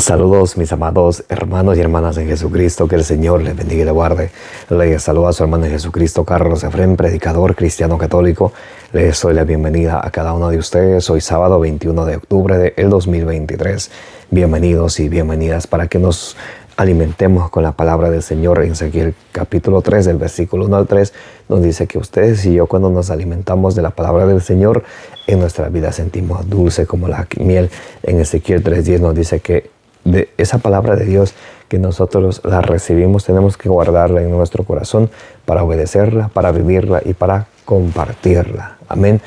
Saludos mis amados hermanos y hermanas en Jesucristo, que el Señor les bendiga y les guarde. Les saluda a su hermano en Jesucristo, Carlos Efrén, predicador cristiano católico. Les doy la bienvenida a cada uno de ustedes. Hoy sábado 21 de octubre del 2023. Bienvenidos y bienvenidas para que nos alimentemos con la palabra del Señor. En Ezequiel capítulo 3, del versículo 1 al 3, nos dice que ustedes y yo, cuando nos alimentamos de la palabra del Señor, en nuestra vida sentimos dulce como la miel. En Ezequiel 3:10 nos dice que de esa palabra de Dios que nosotros la recibimos, tenemos que guardarla en nuestro corazón para obedecerla, para vivirla y para compartirla. Amén.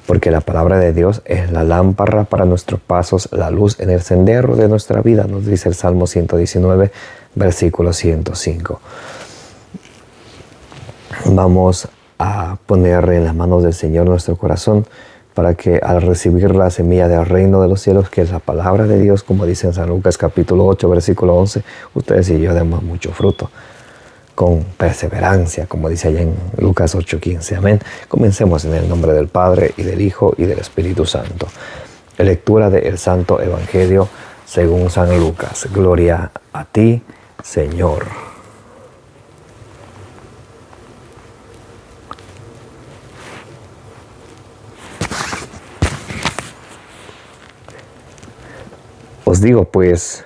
Porque la palabra de Dios es la lámpara para nuestros pasos, la luz en el sendero de nuestra vida, nos dice el Salmo 119, versículo 105. Vamos a poner en las manos del Señor nuestro corazón, para que al recibir la semilla del reino de los cielos, que es la palabra de Dios, como dice en San Lucas capítulo 8, versículo 11, ustedes y yo demos mucho fruto, con perseverancia, como dice allá en Lucas 8:15. Amén. Comencemos en el nombre del Padre, y del Hijo, y del Espíritu Santo. Lectura del Santo Evangelio según San Lucas. Gloria a ti, Señor. Os digo pues,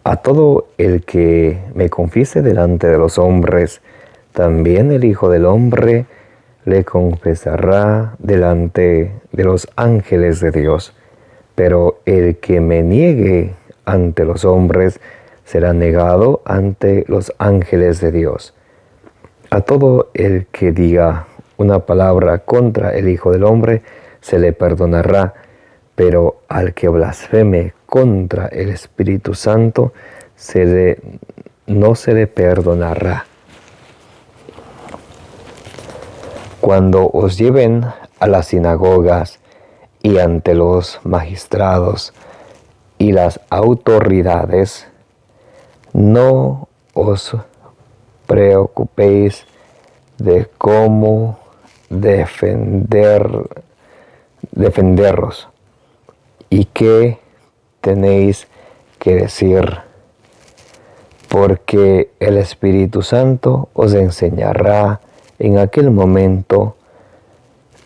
a todo el que me confiese delante de los hombres, también el Hijo del Hombre le confesará delante de los ángeles de Dios. Pero el que me niegue ante los hombres será negado ante los ángeles de Dios. A todo el que diga una palabra contra el Hijo del Hombre se le perdonará, pero al que blasfeme contra el Espíritu Santo no se le perdonará. Cuando os lleven a las sinagogas y ante los magistrados y las autoridades, no os preocupéis de cómo defenderos y qué tenéis que decir, porque el Espíritu Santo os enseñará en aquel momento,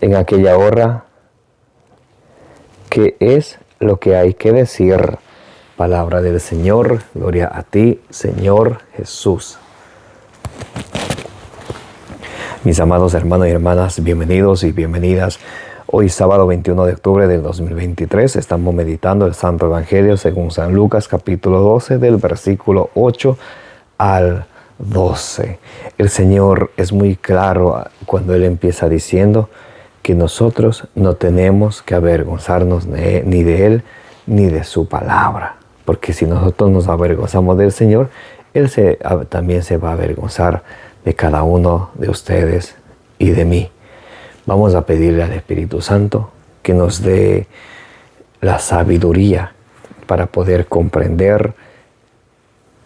en aquella hora, qué es lo que hay que decir. Palabra del Señor. Gloria a ti, Señor Jesús. Mis amados hermanos y hermanas, bienvenidos y bienvenidas. Hoy sábado 21 de octubre del 2023 estamos meditando el Santo Evangelio según San Lucas capítulo 12 del versículo 8 al 12. El Señor es muy claro cuando Él empieza diciendo que nosotros no tenemos que avergonzarnos ni de Él ni de su palabra. Porque si nosotros nos avergonzamos del Señor, Él también se va a avergonzar de cada uno de ustedes y de mí. Vamos a pedirle al Espíritu Santo que nos dé la sabiduría para poder comprender,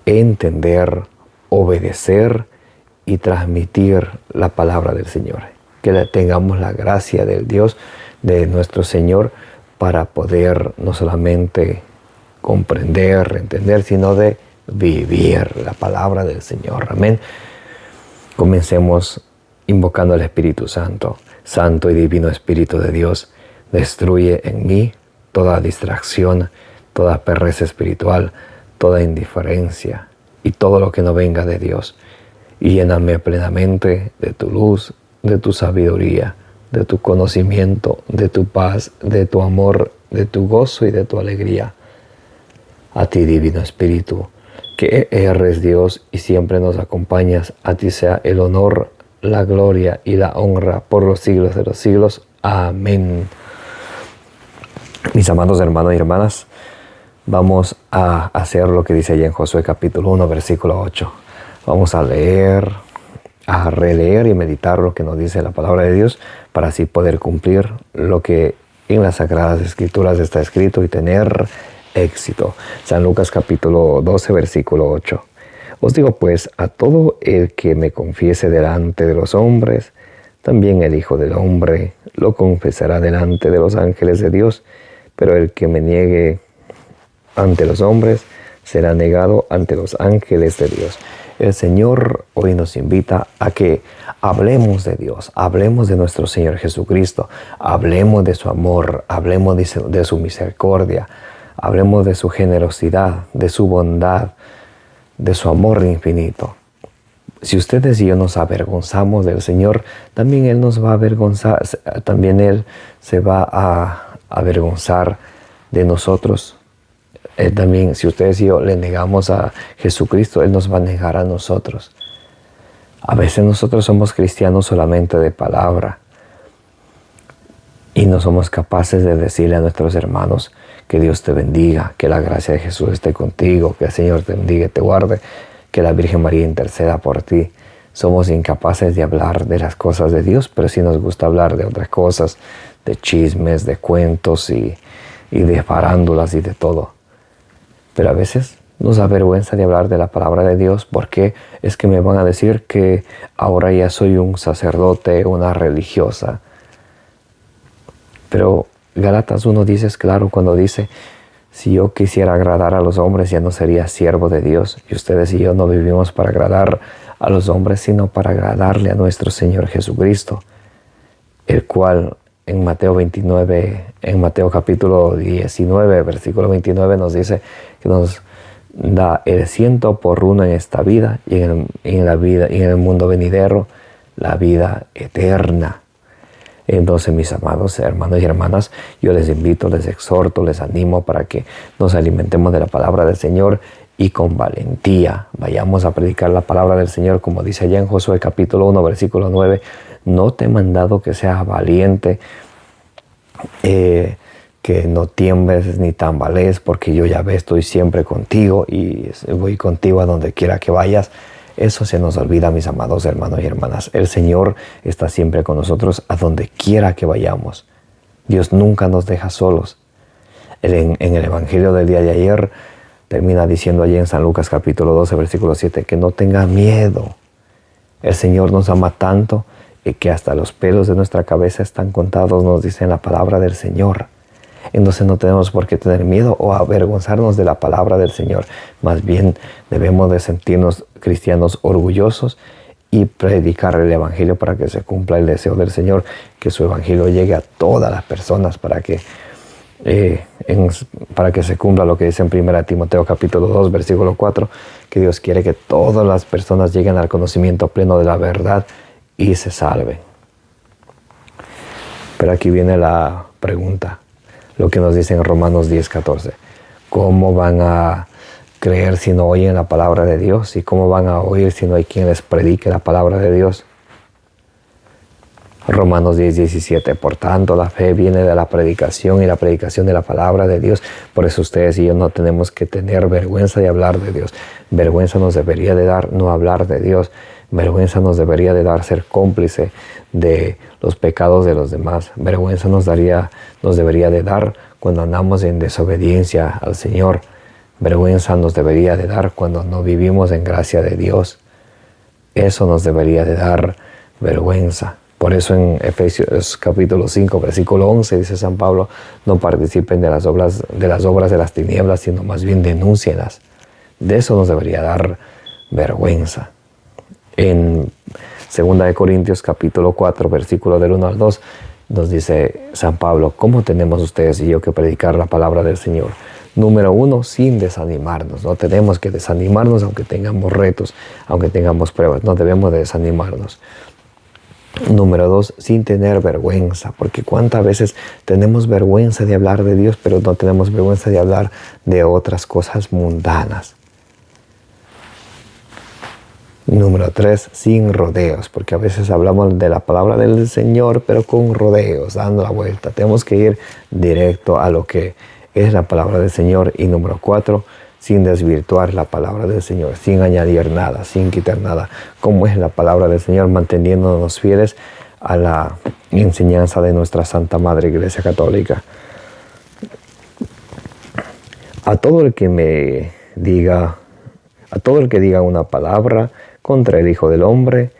entender, obedecer y transmitir la palabra del Señor. Que tengamos la gracia del Dios, de nuestro Señor, para poder no solamente comprender, entender, sino de vivir la palabra del Señor. Amén. Comencemos invocando al Espíritu Santo. Santo y divino Espíritu de Dios, destruye en mí toda distracción, toda pereza espiritual, toda indiferencia y todo lo que no venga de Dios. Y lléname plenamente de tu luz, de tu sabiduría, de tu conocimiento, de tu paz, de tu amor, de tu gozo y de tu alegría. A ti, divino Espíritu, que eres Dios y siempre nos acompañas, a ti sea el honor, la gloria y la honra por los siglos de los siglos. Amén. Mis amados hermanos y hermanas, vamos a hacer lo que dice allá en Josué capítulo 1, versículo 8. Vamos a leer, a releer y meditar lo que nos dice la palabra de Dios, para así poder cumplir lo que en las Sagradas Escrituras está escrito y tener éxito. San Lucas capítulo 12, versículo 8. Os digo pues, a todo el que me confiese delante de los hombres, también el Hijo del Hombre lo confesará delante de los ángeles de Dios. Pero el que me niegue ante los hombres, será negado ante los ángeles de Dios. El Señor hoy nos invita a que hablemos de Dios, hablemos de nuestro Señor Jesucristo, hablemos de su amor, hablemos de su misericordia, hablemos de su generosidad, de su bondad, de su amor infinito. Si ustedes y yo nos avergonzamos del Señor, también Él nos va a avergonzar, también Él se va a avergonzar de nosotros. También, si ustedes y yo le negamos a Jesucristo, Él nos va a negar a nosotros. A veces nosotros somos cristianos solamente de palabra y no somos capaces de decirle a nuestros hermanos que Dios te bendiga, que la gracia de Jesús esté contigo, que el Señor te bendiga y te guarde, que la Virgen María interceda por ti. Somos incapaces de hablar de las cosas de Dios, pero sí nos gusta hablar de otras cosas, de chismes, de cuentos y de farándulas y de todo. Pero a veces nos da vergüenza de hablar de la palabra de Dios porque es que me van a decir que ahora ya soy un sacerdote, una religiosa. Pero Gálatas 1 dice, es claro cuando dice, si yo quisiera agradar a los hombres ya no sería siervo de Dios. Y ustedes y yo no vivimos para agradar a los hombres, sino para agradarle a nuestro Señor Jesucristo, el cual en Mateo capítulo 19, versículo 29 nos dice que nos da el 100 por 1 en esta vida y en el mundo venidero, la vida eterna. Entonces, mis amados hermanos y hermanas, yo les invito, les exhorto, les animo para que nos alimentemos de la palabra del Señor y con valentía vayamos a predicar la palabra del Señor, como dice allá en Josué capítulo 1, versículo 9, no te he mandado que seas valiente, que no tiembles ni tambalees, porque yo Yahvé estoy siempre contigo y voy contigo a donde quiera que vayas. Eso se nos olvida, mis amados hermanos y hermanas. El Señor está siempre con nosotros a donde quiera que vayamos. Dios nunca nos deja solos. En el Evangelio del día de ayer termina diciendo allí en San Lucas capítulo 12, versículo 7, que no tenga miedo. El Señor nos ama tanto y que hasta los pelos de nuestra cabeza están contados, nos dice en la palabra del Señor. Entonces no tenemos por qué tener miedo o avergonzarnos de la palabra del Señor. Más bien debemos de sentirnos cristianos orgullosos y predicar el Evangelio para que se cumpla el deseo del Señor, que su Evangelio llegue a todas las personas para que se cumpla lo que dice en 1 Timoteo capítulo 2, versículo 4, que Dios quiere que todas las personas lleguen al conocimiento pleno de la verdad y se salven. Pero aquí viene la pregunta. Lo que nos dice en Romanos 10:14. ¿Cómo van a creer si no oyen la palabra de Dios? ¿Y cómo van a oír si no hay quien les predique la palabra de Dios? Romanos 10:17. Por tanto, la fe viene de la predicación y la predicación de la palabra de Dios. Por eso ustedes y yo no tenemos que tener vergüenza de hablar de Dios. Vergüenza nos debería de dar no hablar de Dios. Vergüenza nos debería de dar ser cómplice de los pecados de los demás. Vergüenza nos debería de dar cuando andamos en desobediencia al Señor. Vergüenza nos debería de dar cuando no vivimos en gracia de Dios. Eso nos debería de dar vergüenza. Por eso en Efesios capítulo 5, versículo 11 dice San Pablo, no participen de las obras de las tinieblas, sino más bien denúncienlas. De eso nos debería dar vergüenza. En 2 Corintios capítulo 4, versículo del 1 al 2, nos dice San Pablo, ¿cómo tenemos ustedes y yo que predicar la palabra del Señor? Número 1, sin desanimarnos. No tenemos que desanimarnos aunque tengamos retos, aunque tengamos pruebas. No debemos de desanimarnos. Número 2, sin tener vergüenza, porque cuántas veces tenemos vergüenza de hablar de Dios, pero no tenemos vergüenza de hablar de otras cosas mundanas. Número 3, sin rodeos, porque a veces hablamos de la palabra del Señor, pero con rodeos, dando la vuelta. Tenemos que ir directo a lo que es la palabra del Señor. Y número 4, sin desvirtuar la palabra del Señor, sin añadir nada, sin quitar nada. ¿Cómo es la palabra del Señor? Manteniéndonos fieles a la enseñanza de nuestra Santa Madre Iglesia Católica. A todo el que diga una palabra contra el Hijo del Hombre,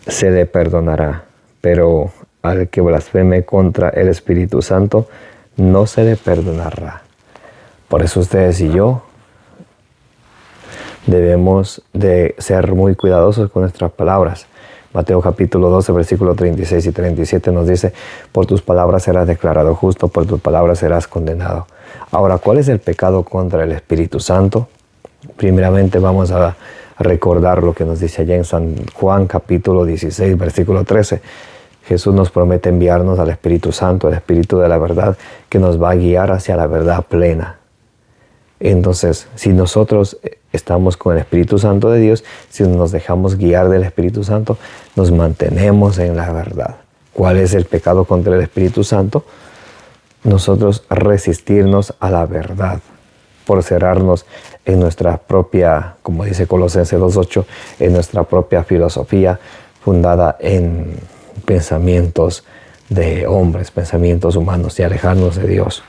se le perdonará. Pero al que blasfeme contra el Espíritu Santo, no se le perdonará. Por eso ustedes y yo debemos de ser muy cuidadosos con nuestras palabras. Mateo capítulo 12, versículo 36 y 37 nos dice: por tus palabras serás declarado justo, por tus palabras serás condenado. Ahora, ¿cuál es el pecado contra el Espíritu Santo? Primeramente vamos a recordar lo que nos dice allá en San Juan capítulo 16, versículo 13. Jesús nos promete enviarnos al Espíritu Santo, el Espíritu de la verdad, que nos va a guiar hacia la verdad plena. Entonces, si nosotros estamos con el Espíritu Santo de Dios, si nos dejamos guiar del Espíritu Santo, nos mantenemos en la verdad. ¿Cuál es el pecado contra el Espíritu Santo? Nosotros resistirnos a la verdad, por cerrarnos en nuestra propia, como dice Colosenses 2:8, en nuestra propia filosofía fundada en pensamientos de hombres, pensamientos humanos, y alejarnos de Dios.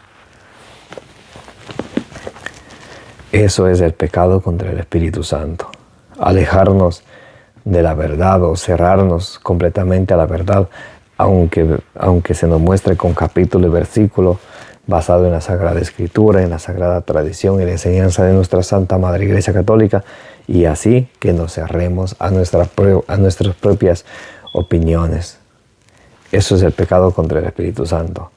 Eso es el pecado contra el Espíritu Santo. Alejarnos de la verdad o cerrarnos completamente a la verdad, aunque se nos muestre con capítulo y versículo basado en la Sagrada Escritura, en la Sagrada Tradición y la enseñanza de nuestra Santa Madre Iglesia Católica, y así que nos cerremos a nuestras propias opiniones. Eso es el pecado contra el Espíritu Santo.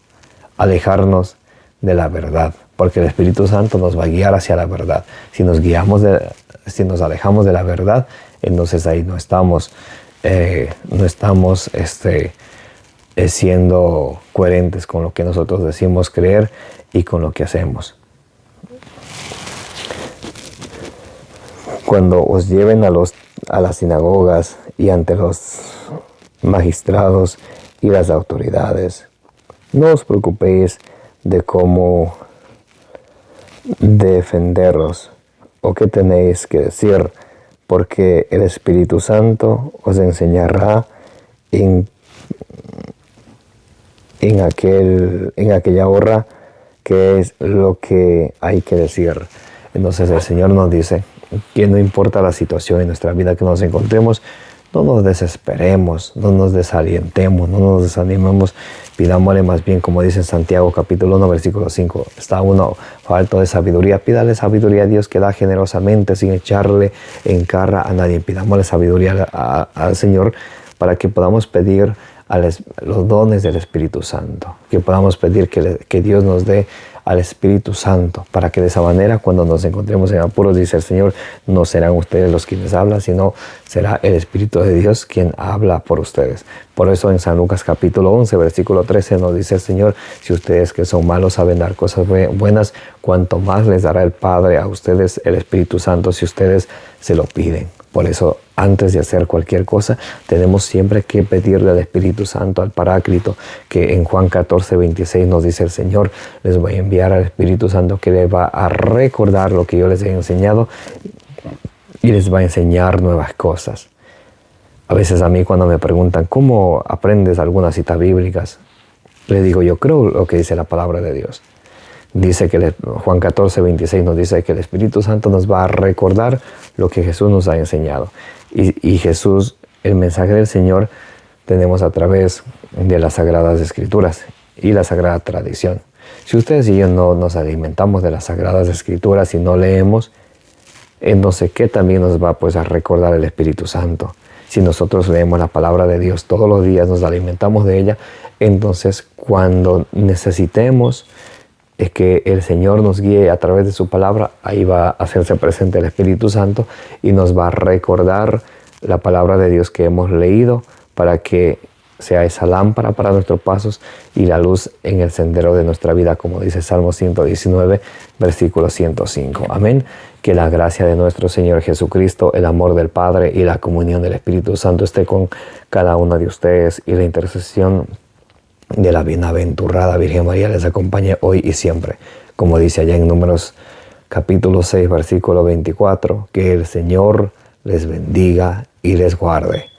Alejarnos de la verdad, porque el Espíritu Santo nos va a guiar hacia la verdad. Si nos alejamos de la verdad, entonces ahí no estamos siendo coherentes con lo que nosotros decimos creer y con lo que hacemos. Cuando os lleven a las sinagogas y ante los magistrados y las autoridades, no os preocupéis de cómo defenderos o qué tenéis que decir, porque el Espíritu Santo os enseñará en aquella hora qué es lo que hay que decir. Entonces el Señor nos dice que no importa la situación en nuestra vida que nos encontremos, no nos desesperemos, no nos desalientemos, no nos desanimemos, pidámosle más bien, como dice en Santiago capítulo 1, versículo 5, está uno falto de sabiduría, pídale sabiduría a Dios que da generosamente sin echarle en cara a nadie. Pidámosle sabiduría al Señor para que podamos pedir los dones del Espíritu Santo, que podamos pedir que Dios nos dé al Espíritu Santo, para que de esa manera cuando nos encontremos en apuros, dice el Señor, no serán ustedes los quienes hablan, sino será el Espíritu de Dios quien habla por ustedes. Por eso en San Lucas capítulo 11, versículo 13 nos dice el Señor: si ustedes que son malos saben dar cosas buenas, cuanto más les dará el Padre a ustedes el Espíritu Santo si ustedes se lo piden. Por eso, antes de hacer cualquier cosa, tenemos siempre que pedirle al Espíritu Santo, al Paráclito, que en Juan 14, 26 nos dice el Señor: les voy a enviar al Espíritu Santo que les va a recordar lo que yo les he enseñado y les va a enseñar nuevas cosas. A veces a mí cuando me preguntan ¿cómo aprendes algunas citas bíblicas?, le digo: yo creo lo que dice la palabra de Dios. Dice que Juan 14, 26 nos dice que el Espíritu Santo nos va a recordar lo que Jesús nos ha enseñado. Y Jesús, el mensaje del Señor, tenemos a través de las Sagradas Escrituras y la Sagrada Tradición. Si ustedes y yo no nos alimentamos de las Sagradas Escrituras y no leemos, entonces ¿qué también nos va a recordar el Espíritu Santo? Si nosotros leemos la palabra de Dios todos los días, nos alimentamos de ella, entonces cuando necesitemos es que el Señor nos guíe a través de su palabra, ahí va a hacerse presente el Espíritu Santo y nos va a recordar la palabra de Dios que hemos leído para que sea esa lámpara para nuestros pasos y la luz en el sendero de nuestra vida, como dice Salmo 119, versículo 105. Amén. Que la gracia de nuestro Señor Jesucristo, el amor del Padre y la comunión del Espíritu Santo esté con cada uno de ustedes, y la intercesión de la bienaventurada Virgen María les acompañe hoy y siempre. Como dice allá en Números capítulo 6, versículo 24, que el Señor les bendiga y les guarde.